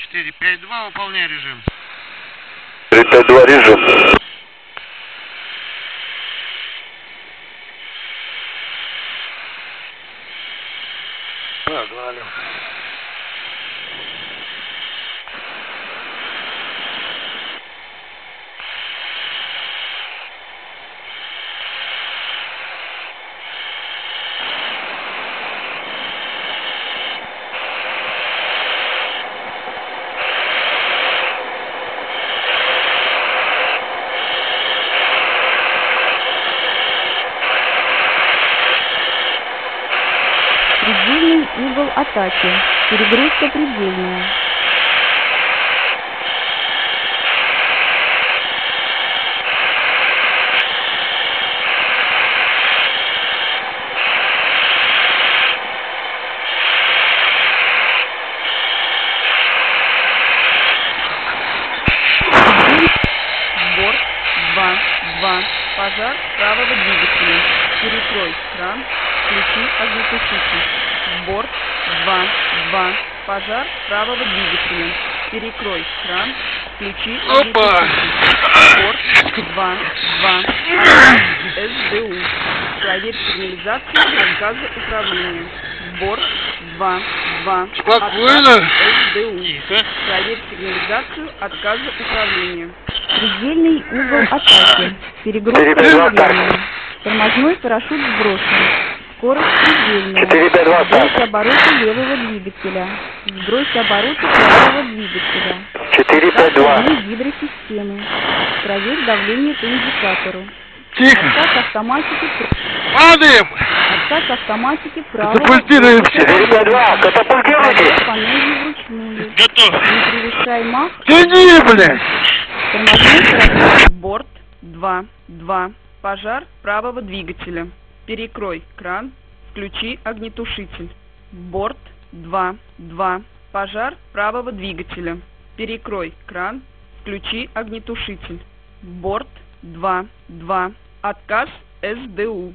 452, выполняй режим. 352 режим. Погнали. Предельный угол атаки. Перегрузка предельная. Борт 2-2. Пожар правого двигателя. Перекрой кран. Включи огнетушитель. Борт 2-2. Пожар правого двигателя. Перекрой кран. Включи огнетушитель. Борт 2-2. СДУ. Проверь сигнализацию отказа управления. Борт 2-2. Спокойно. СДУ. Тихо. Проверь сигнализацию отказа управления. Предельный угол атаки. Перегрузка предельная. Тормозной парашют сброшен. Скорость предельная. 452 Сбрось обороты левого двигателя. Сбрось обороты правого двигателя. 452. Гидросистемы. Проверь давление по индикатору. Тихо. Отказ автоматики. Падаем. Отказ автоматики правого. Катапультируемся. 452. Катапультируйтесь. Панелью вручную. Готов. Не превышай мах. Тяни, блядь. Тормозной парашют. Борт 2-2. Пожар правого двигателя. Перекрой кран. Включи огнетушитель. Борт 2-2. Пожар правого двигателя. Перекрой кран. Включи огнетушитель. Борт 2-2. Отказ СДУ.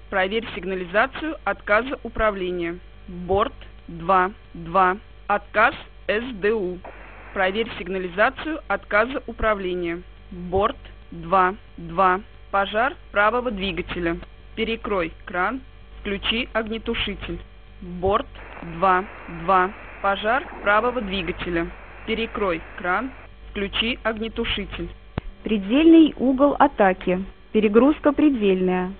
Проверь сигнализацию отказа управления. Борт 2-2. Отказ СДУ. Проверь сигнализацию отказа управления. Борт 2-2. Пожар правого двигателя. Перекрой кран. Включи огнетушитель. Борт 2-2. Пожар правого двигателя. Перекрой кран. Включи огнетушитель. Предельный угол атаки. Перегрузка предельная.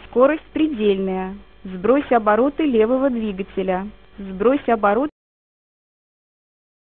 Скорость предельная. Сбрось обороты левого двигателя. Сбрось обороты